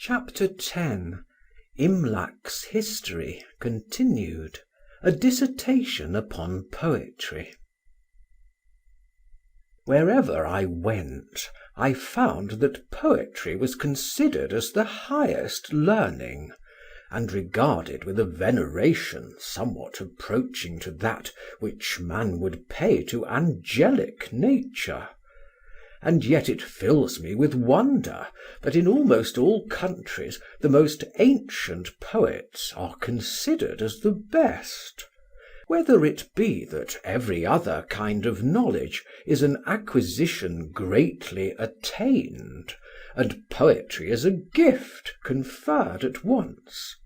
Chapter 10. Imlac's History continued. A dissertation upon poetry. Wherever I went, I found that poetry was considered as the highest learning, and regarded with a veneration somewhat approaching to that which man would pay to angelic nature. And yet it fills me with wonder that in almost all countries the most ancient poets are considered as the best. Whether it be that every other kind of knowledge is an acquisition greatly attained, and poetry is a gift conferred at once,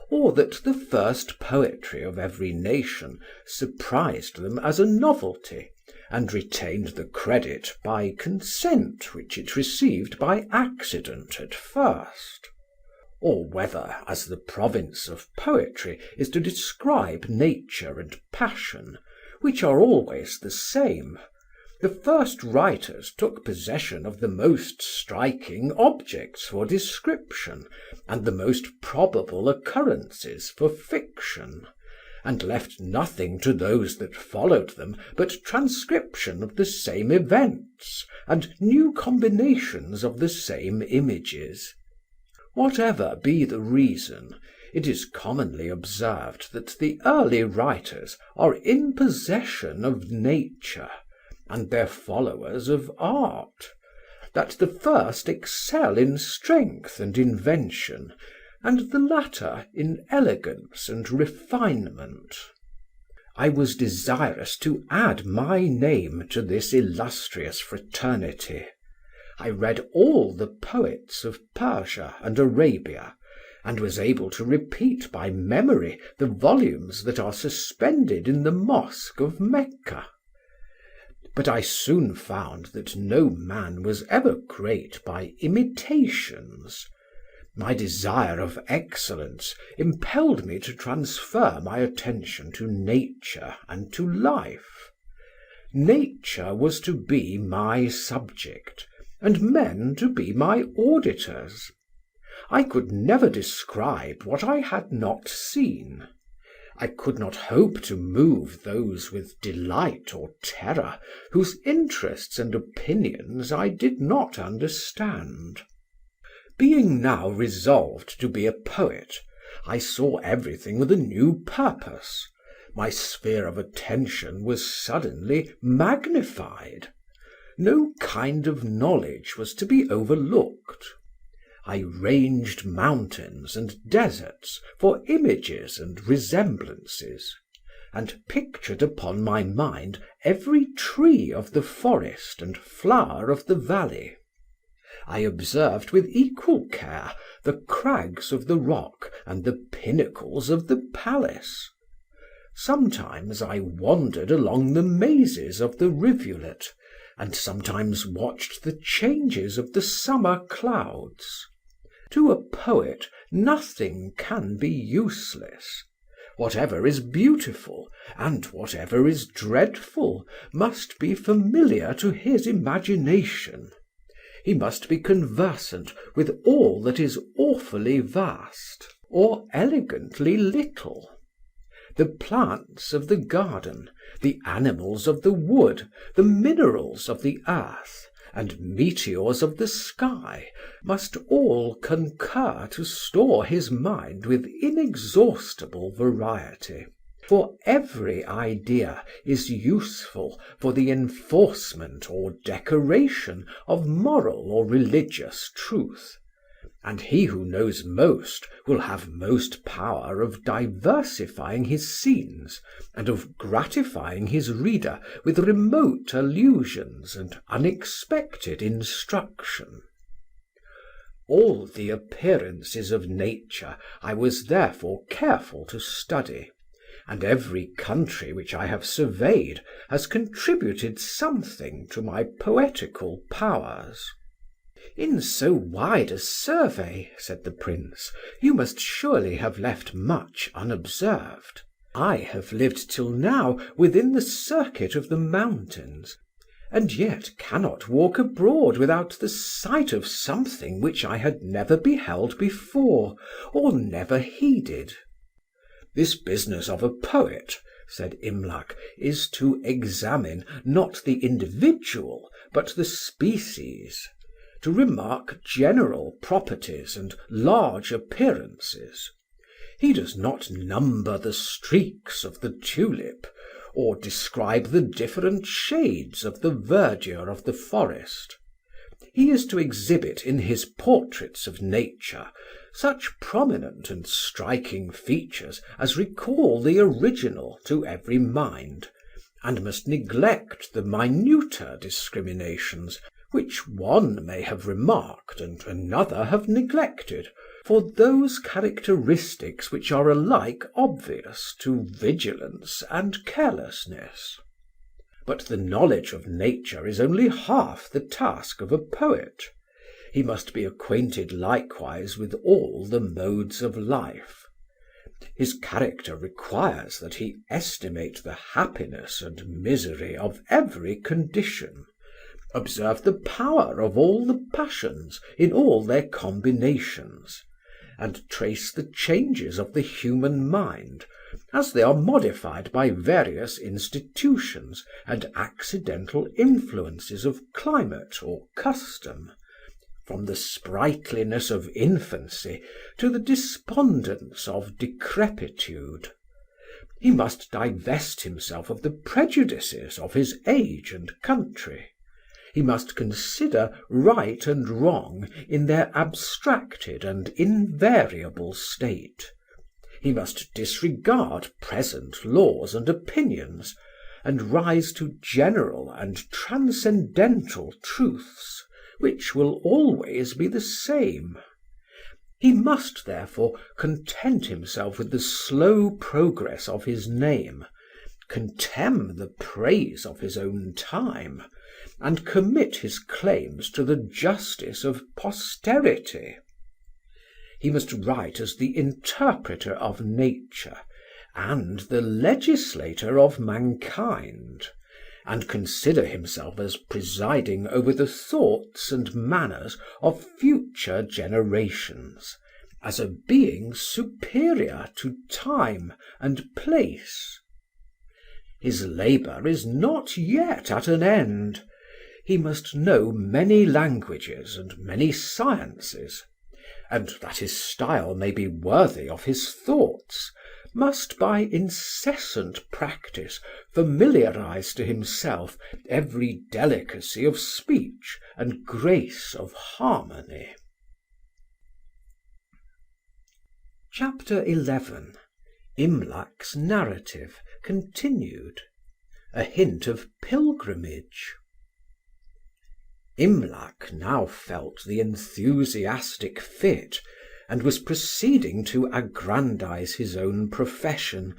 or that the first poetry of every nation surprised them as a novelty, and retained the credit by consent which it received by accident at first; or whether, as the province of poetry is to describe nature and passion, which are always the same, the first writers took possession of the most striking objects for description, and the most probable occurrences for fiction, and left nothing to those that followed them but transcription of the same events, and new combinations of the same images. Whatever be the reason, it is commonly observed that the early writers are in possession of nature, and their followers of art, that the first excel in strength and invention, and the latter in elegance and refinement. I was desirous to add my name to this illustrious fraternity. I read all the poets of Persia and Arabia, and was able to repeat by memory the volumes that are suspended in the mosque of Mecca. But I soon found that no man was ever great by imitations. My desire of excellence impelled me to transfer my attention to nature and to life. Nature was to be my subject, and men to be my auditors. I could never describe what I had not seen. I could not hope to move those with delight or terror whose interests and opinions I did not understand. Being now resolved to be a poet, I saw everything with a new purpose. My sphere of attention was suddenly magnified. No kind of knowledge was to be overlooked. I ranged mountains and deserts for images and resemblances, and pictured upon my mind every tree of the forest and flower of the valley. I observed with equal care the crags of the rock and the pinnacles of the palace. Sometimes I wandered along the mazes of the rivulet, and sometimes watched the changes of the summer clouds. To a poet nothing can be useless. Whatever is beautiful and whatever is dreadful must be familiar to his imagination. He must be conversant with all that is awfully vast or elegantly little. The plants of the garden, the animals of the wood, the minerals of the earth, and meteors of the sky must all concur to store his mind with inexhaustible variety. For every idea is useful for the enforcement or decoration of moral or religious truth, and he who knows most will have most power of diversifying his scenes and of gratifying his reader with remote allusions and unexpected instruction. All the appearances of nature I was therefore careful to study, and every country which I have surveyed has contributed something to my poetical powers. "In so wide a survey," said the Prince, "you must surely have left much unobserved. I have lived till now within the circuit of the mountains, and yet cannot walk abroad without the sight of something which I had never beheld before, or never heeded. This business of a poet, said Imlac, is to examine not the individual, but the species, to remark general properties and large appearances. He does not number the streaks of the tulip, or describe the different shades of the verdure of the forest. He is to exhibit in his portraits of nature such prominent and striking features as recall the original to every mind, and must neglect the minuter discriminations which one may have remarked and another have neglected, for those characteristics which are alike obvious to vigilance and carelessness. But the knowledge of nature is only half the task of a poet. He must be acquainted likewise with all the modes of life. His character requires that he estimate the happiness and misery of every condition, observe the power of all the passions in all their combinations, and trace the changes of the human mind as they are modified by various institutions and accidental influences of climate or custom, from the sprightliness of infancy to the despondence of decrepitude. He must divest himself of the prejudices of his age and country. He must consider right and wrong in their abstracted and invariable state. He must disregard present laws and opinions, and rise to general and transcendental truths, which will always be the same. He must, therefore, content himself with the slow progress of his name, contemn the praise of his own time, and commit his claims to the justice of posterity. He must write as the interpreter of nature and the legislator of mankind, and consider himself as presiding over the thoughts and manners of future generations, as a being superior to time and place. His labour is not yet at an end. He must know many languages and many sciences, and that his style may be worthy of his thoughts, must by incessant practice familiarize to himself every delicacy of speech and grace of harmony. Chapter 11. Imlac's narrative continued. A hint of pilgrimage. Imlac now felt the enthusiastic fit, and was proceeding to aggrandize his own profession,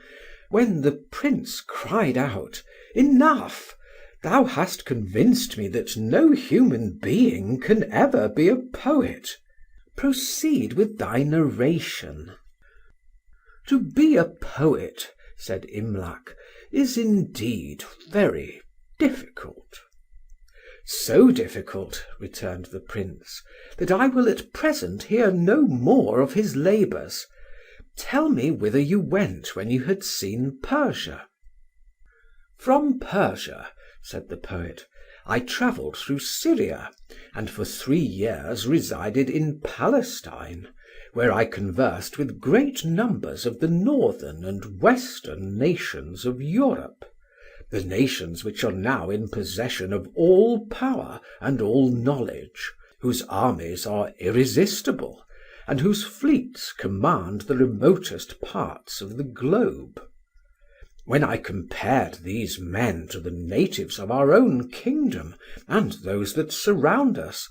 when the prince cried out, "Enough! Thou hast convinced me that no human being can ever be a poet. Proceed with thy narration." "To be a poet," said Imlac, "is indeed very difficult." "So difficult," returned the prince, "that I will at present hear no more of his labours. Tell me whither you went when you had seen Persia." "From Persia," said the poet, "I travelled through Syria, and for 3 years resided in Palestine, where I conversed with great numbers of the northern and western nations of Europe, the nations which are now in possession of all power and all knowledge, whose armies are irresistible, and whose fleets command the remotest parts of the globe. When I compared these men to the natives of our own kingdom and those that surround us,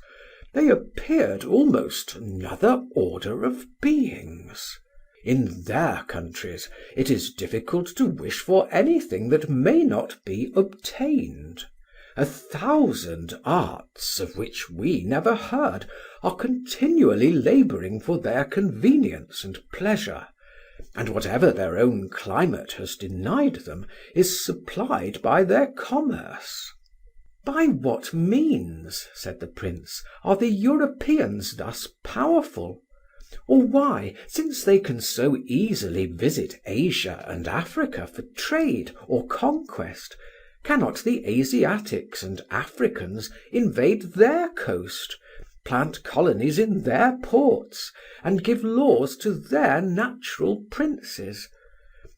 they appeared almost another order of beings. In their countries it is difficult to wish for anything that may not be obtained. 1,000 arts, of which we never heard, are continually labouring for their convenience and pleasure, and whatever their own climate has denied them is supplied by their commerce. "By what means," said the Prince, "are the Europeans thus powerful? Or why, since they can so easily visit Asia and Africa for trade or conquest, cannot the Asiatics and Africans invade their coast, plant colonies in their ports, and give laws to their natural princes?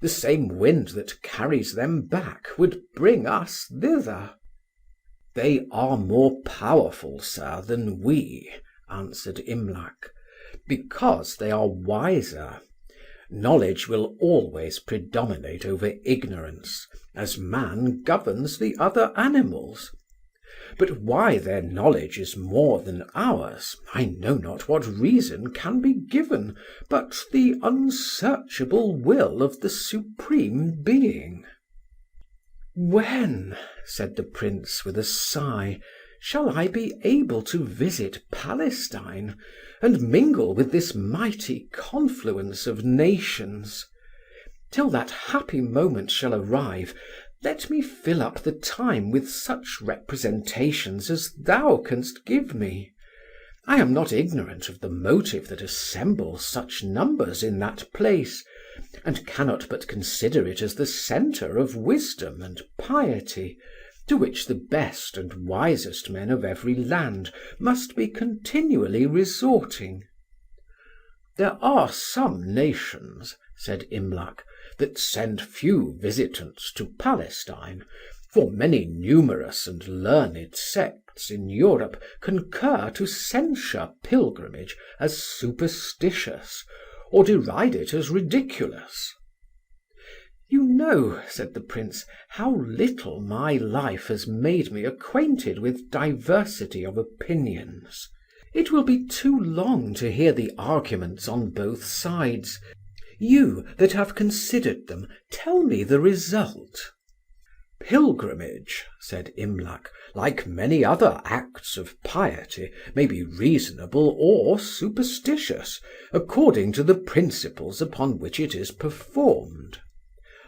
The same wind that carries them back would bring us thither." "They are more powerful, sir, than we," answered Imlac, "because they are wiser. Knowledge will always predominate over ignorance, as man governs the other animals. But why their knowledge is more than ours, I know not what reason can be given but the unsearchable will of the Supreme Being." "When," said the Prince with a sigh, "shall I be able to visit Palestine and mingle with this mighty confluence of nations? Till that happy moment shall arrive, let me fill up the time with such representations as thou canst give me. I am not ignorant of the motive that assembles such numbers in that place, and cannot but consider it as the centre of wisdom and piety, to which the best and wisest men of every land must be continually resorting." "There are some nations," said Imlac, "that send few visitants to Palestine, for many numerous and learned sects in Europe concur to censure pilgrimage as superstitious, or deride it as ridiculous." "You know," said the Prince, "how little my life has made me acquainted with diversity of opinions. It will be too long to hear the arguments on both sides. You, that have considered them, tell me the result." "Pilgrimage," said Imlac, "like many other acts of piety, may be reasonable or superstitious, according to the principles upon which it is performed.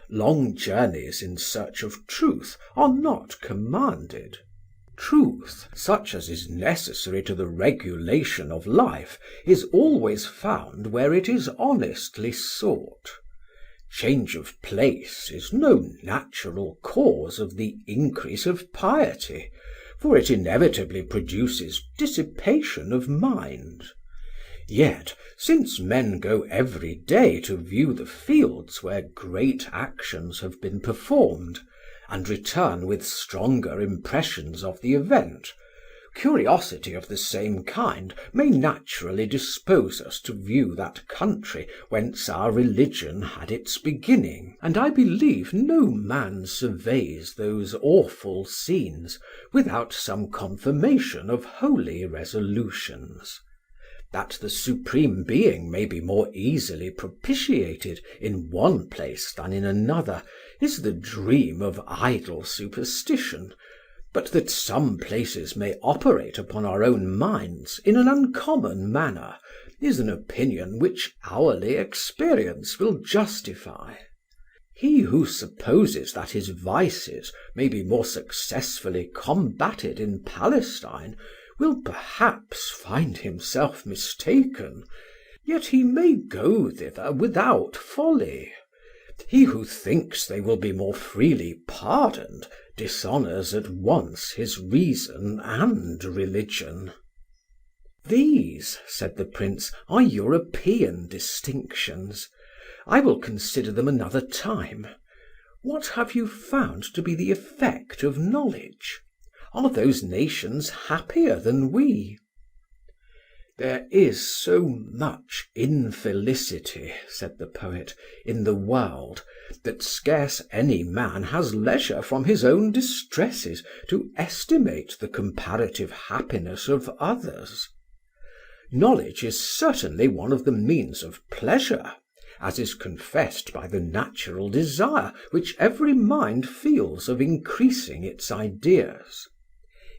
Long journeys in search of truth are not commanded. Truth, such as is necessary to the regulation of life, is always found where it is honestly sought. Change of place is no natural cause of the increase of piety, for it inevitably produces dissipation of mind. Yet, since men go every day to view the fields where great actions have been performed, and return with stronger impressions of the event, curiosity of the same kind may naturally dispose us to view that country whence our religion had its beginning, and I believe no man surveys those awful scenes without some confirmation of holy resolutions. That the Supreme Being may be more easily propitiated in one place than in another is the dream of idle superstition, but that some places may operate upon our own minds in an uncommon manner is an opinion which hourly experience will justify. He who supposes that his vices may be more successfully combated in Palestine will perhaps find himself mistaken, yet he may go thither without folly. He who thinks they will be more freely pardoned dishonours at once his reason and religion." "These," said the Prince, "are European distinctions. I will consider them another time. What have you found to be the effect of knowledge? Are those nations happier than we?" "There is so much infelicity," said the poet, "in the world, that scarce any man has leisure from his own distresses to estimate the comparative happiness of others. Knowledge is certainly one of the means of pleasure, as is confessed by the natural desire which every mind feels of increasing its ideas.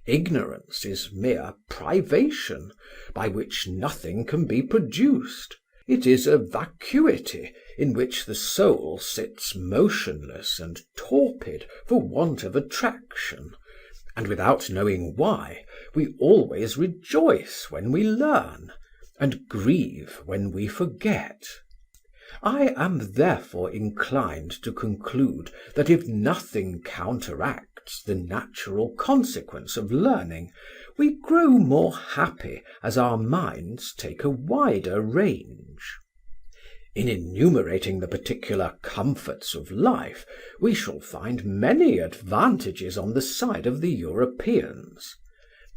Ignorance is mere privation, by which nothing can be produced. It is a vacuity in which the soul sits motionless and torpid for want of attraction, and without knowing why, we always rejoice when we learn, and grieve when we forget. I am therefore inclined to conclude that if nothing counteracts the natural consequence of learning, we grow more happy as our minds take a wider range. In enumerating the particular comforts of life, we shall find many advantages on the side of the Europeans.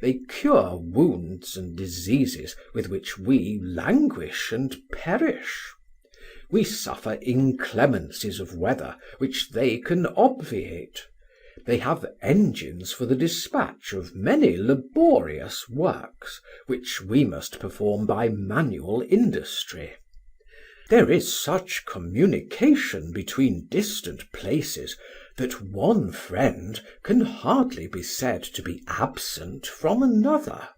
They cure wounds and diseases with which we languish and perish. We suffer inclemencies of weather which they can obviate. They have engines for the dispatch of many laborious works, which we must perform by manual industry. There is such communication between distant places that one friend can hardly be said to be absent from another.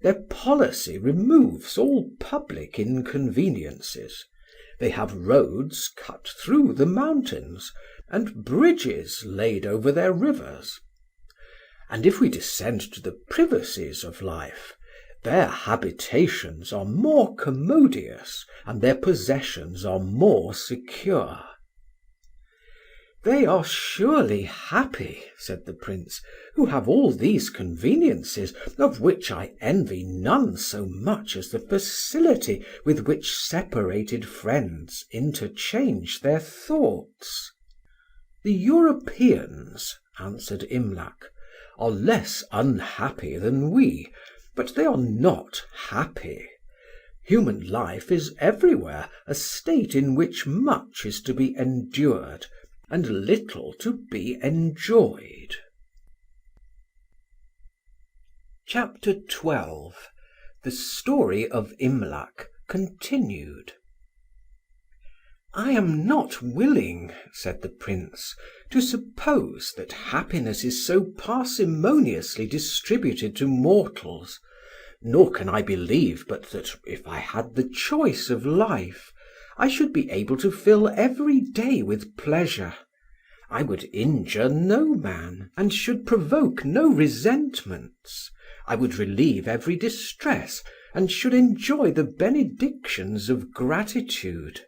Their policy removes all public inconveniences. They have roads cut through the mountains, and bridges laid over their rivers. And if we descend to the privacies of life, their habitations are more commodious, and their possessions are more secure. "They are surely happy," said the Prince, "who have all these conveniences, of which I envy none so much as the facility with which separated friends interchange their thoughts." "The Europeans," answered Imlac, "are less unhappy than we, but they are not happy. Human life is everywhere a state in which much is to be endured and little to be enjoyed." Chapter 12. The Story of Imlac, continued. "I am not willing," said the Prince, "to suppose that happiness is so parsimoniously distributed to mortals, nor can I believe but that, if I had the choice of life, I should be able to fill every day with pleasure. I would injure no man, and should provoke no resentments. I would relieve every distress, and should enjoy the benedictions of gratitude.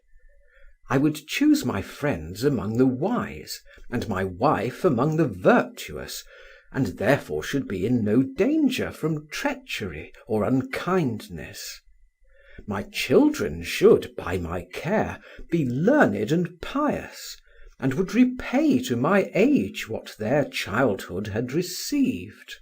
I would choose my friends among the wise, and my wife among the virtuous, and therefore should be in no danger from treachery or unkindness. My children should, by my care, be learned and pious, and would repay to my age what their childhood had received.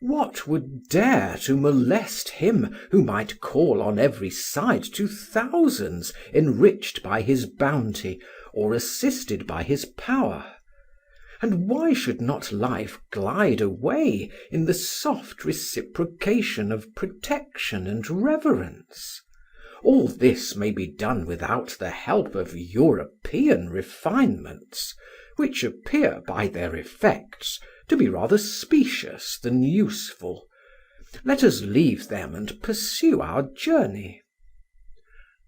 What would dare to molest him who might call on every side to thousands enriched by his bounty or assisted by his power? And why should not life glide away in the soft reciprocation of protection and reverence? All this may be done without the help of European refinements, which appear by their effects to be rather specious than useful. Let us leave them and pursue our journey."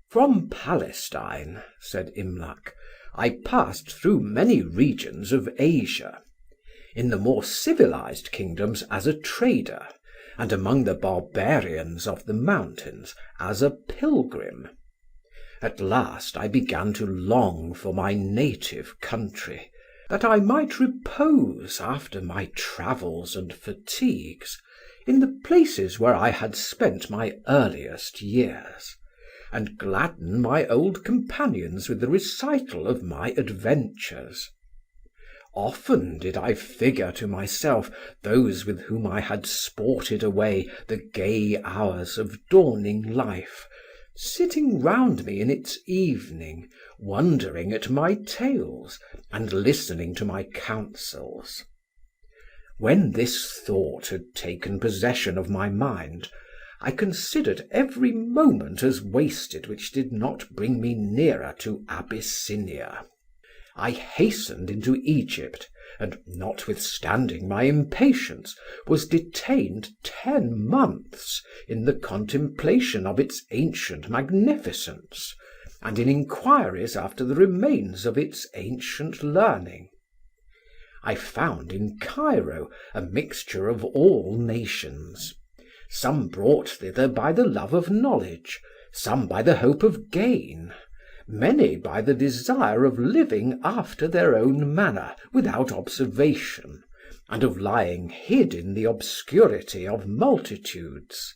"From Palestine," said Imlac, "I passed through many regions of Asia. In the more civilized kingdoms as a trader, and among the barbarians of the mountains as a pilgrim. At last I began to long for my native country, that I might repose after my travels and fatigues in the places where I had spent my earliest years, and gladden my old companions with the recital of my adventures. Often did I figure to myself those with whom I had sported away the gay hours of dawning life, sitting round me in its evening, wondering at my tales and listening to my counsels. When this thought had taken possession of my mind, I considered every moment as wasted which did not bring me nearer to Abyssinia. I hastened into Egypt, and, notwithstanding my impatience, was detained 10 months in the contemplation of its ancient magnificence, and in inquiries after the remains of its ancient learning. I found in Cairo a mixture of all nations, some brought thither by the love of knowledge, some by the hope of gain, many by the desire of living after their own manner without observation, and of lying hid in the obscurity of multitudes.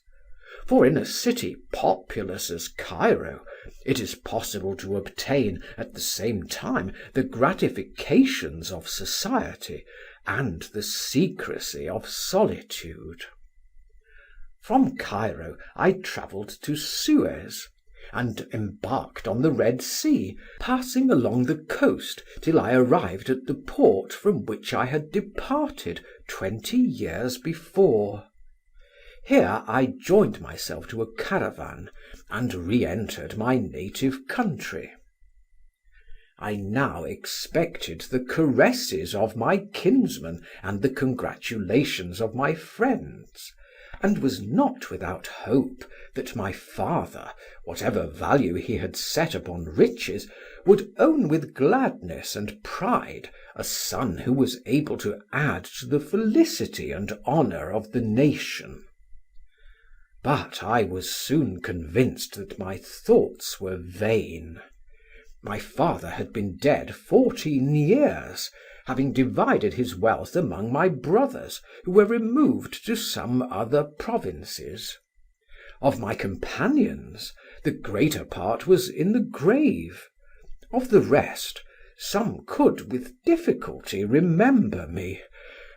For in a city populous as Cairo, it is possible to obtain at the same time the gratifications of society and the secrecy of solitude. From Cairo I travelled to Suez, and embarked on the Red Sea, passing along the coast till I arrived at the port from which I had departed 20 years before. Here I joined myself to a caravan, and re-entered my native country. I now expected the caresses of my kinsmen and the congratulations of my friends, and was not without hope that my father, whatever value he had set upon riches, would own with gladness and pride a son who was able to add to the felicity and honour of the nation. But I was soon convinced that my thoughts were vain. My father had been dead 14 years, having divided his wealth among my brothers, who were removed to some other provinces. Of my companions, the greater part was in the grave. Of the rest, some could with difficulty remember me,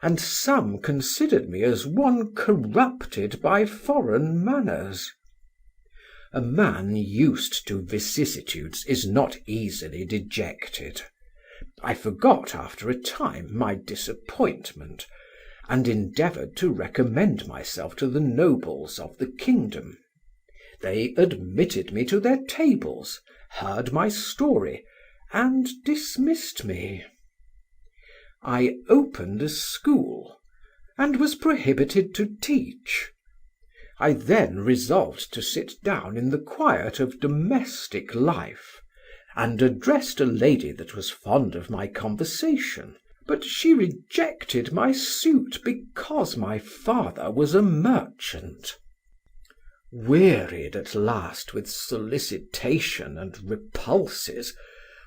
and some considered me as one corrupted by foreign manners. A man used to vicissitudes is not easily dejected. I forgot after a time my disappointment, and endeavoured to recommend myself to the nobles of the kingdom. They admitted me to their tables, heard my story, and dismissed me. I opened a school, and was prohibited to teach. I then resolved to sit down in the quiet of domestic life, and addressed a lady that was fond of my conversation, but she rejected my suit because my father was a merchant. Wearied at last with solicitation and repulses,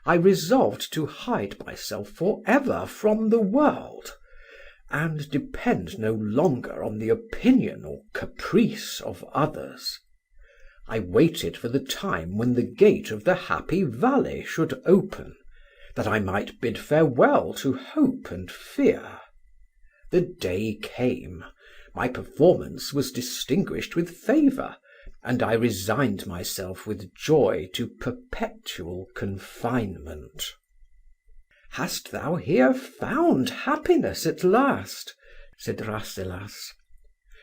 I resolved to hide myself for ever from the world, and depend no longer on the opinion or caprice of others. I waited for the time when the gate of the Happy Valley should open, that I might bid farewell to hope and fear. The day came, my performance was distinguished with favour, and I resigned myself with joy to perpetual confinement. "Hast thou here found happiness at last?" said Rasselas.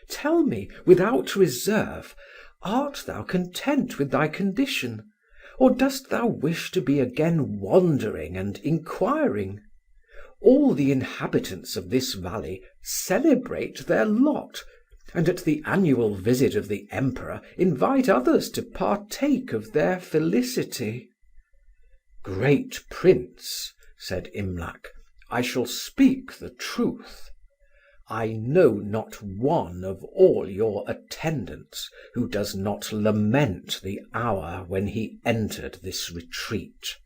"Tell me, without reserve, art thou content with thy condition, or dost thou wish to be again wandering and inquiring? All the inhabitants of this valley celebrate their lot, and at the annual visit of the emperor invite others to partake of their felicity." "Great prince," said Imlac, "I shall speak the truth. I know not one of all your attendants who does not lament the hour when he entered this retreat.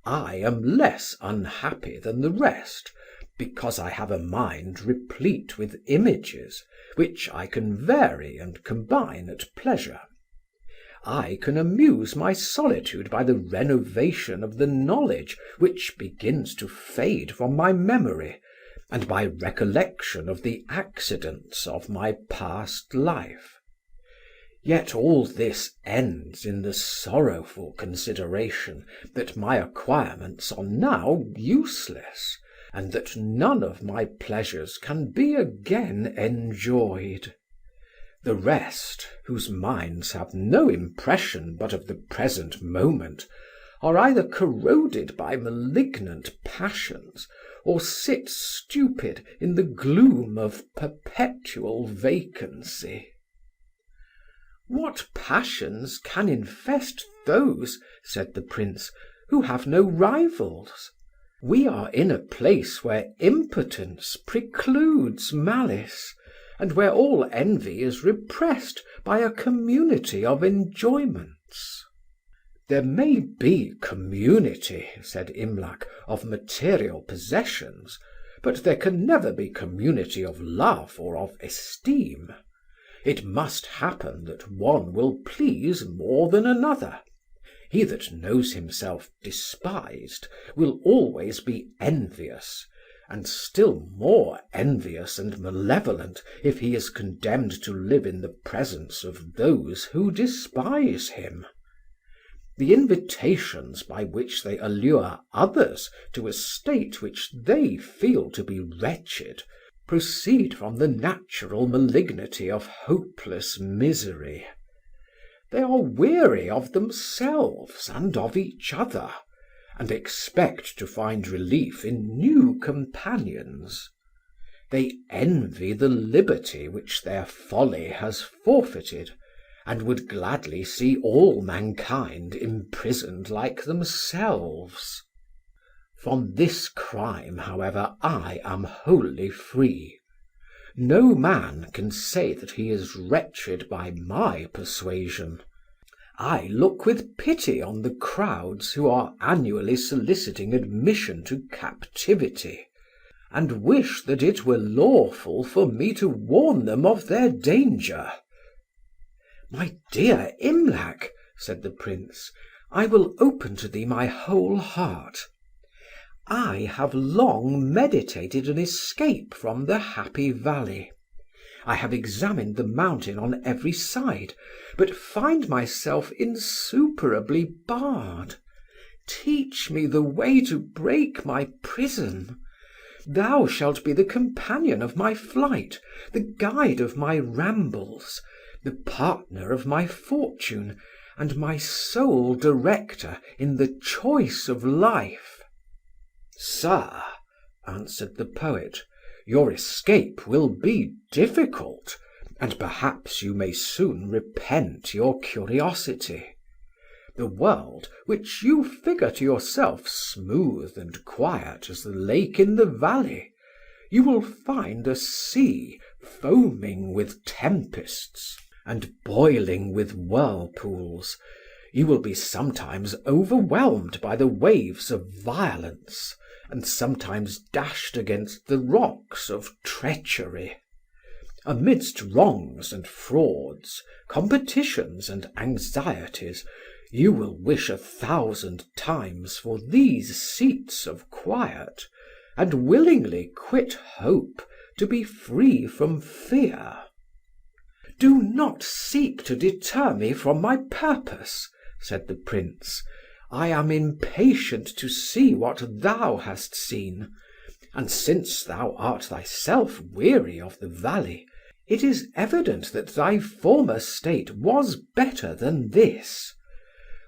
I am less unhappy than the rest, because I have a mind replete with images, which I can vary and combine at pleasure. I can amuse my solitude by the renovation of the knowledge which begins to fade from my memory, and by recollection of the accidents of my past life. Yet all this ends in the sorrowful consideration that my acquirements are now useless, and that none of my pleasures can be again enjoyed. The rest, whose minds have no impression but of the present moment, are either corroded by malignant passions, or sit stupid in the gloom of perpetual vacancy." "What passions can infest those," said the prince, "who have no rivals? We are in a place where impotence precludes malice, and where all envy is repressed by a community of enjoyments." "There may be community," said Imlac, "of material possessions, but there can never be community of love or of esteem. It must happen that one will please more than another. He that knows himself despised will always be envious, and still more envious and malevolent if he is condemned to live in the presence of those who despise him. The invitations by which they allure others to a state which they feel to be wretched proceed from the natural malignity of hopeless misery. They are weary of themselves and of each other, and expect to find relief in new companions. They envy the liberty which their folly has forfeited, and would gladly see all mankind imprisoned like themselves. From this crime, however, I am wholly free. No man can say that he is wretched by my persuasion. I look with pity on the crowds who are annually soliciting admission to captivity, and wish that it were lawful for me to warn them of their danger." "My dear Imlac," said the Prince, "I will open to thee my whole heart. I have long meditated an escape from the Happy Valley. I have examined the mountain on every side, but find myself insuperably barred. Teach me the way to break my prison. Thou shalt be the companion of my flight, the guide of my rambles, the partner of my fortune, and my sole director in the choice of life." "Sir," answered the poet, "your escape will be difficult, and perhaps you may soon repent your curiosity. The world, which you figure to yourself smooth and quiet as the lake in the valley, you will find a sea foaming with tempests and boiling with whirlpools. You will be sometimes overwhelmed by the waves of violence, and sometimes dashed against the rocks of treachery. Amidst wrongs and frauds, competitions and anxieties, you will wish 1,000 times for these seats of quiet, and willingly quit hope to be free from fear." "Do not seek to deter me from my purpose," said the Prince. "I am impatient to see what thou hast seen, and since thou art thyself weary of the valley, it is evident that thy former state was better than this.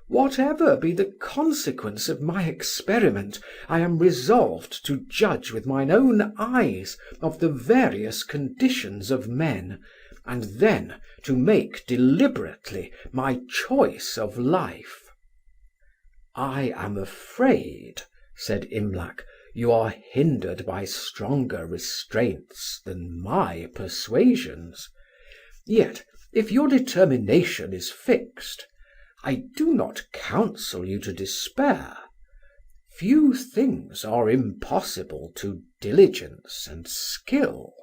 Whatever be the consequence of my experiment, I am resolved to judge with mine own eyes of the various conditions of men, and then to make deliberately my choice of life." "I am afraid," said Imlac, "you are hindered by stronger restraints than my persuasions. Yet, if your determination is fixed, I do not counsel you to despair. Few things are impossible to diligence and skill."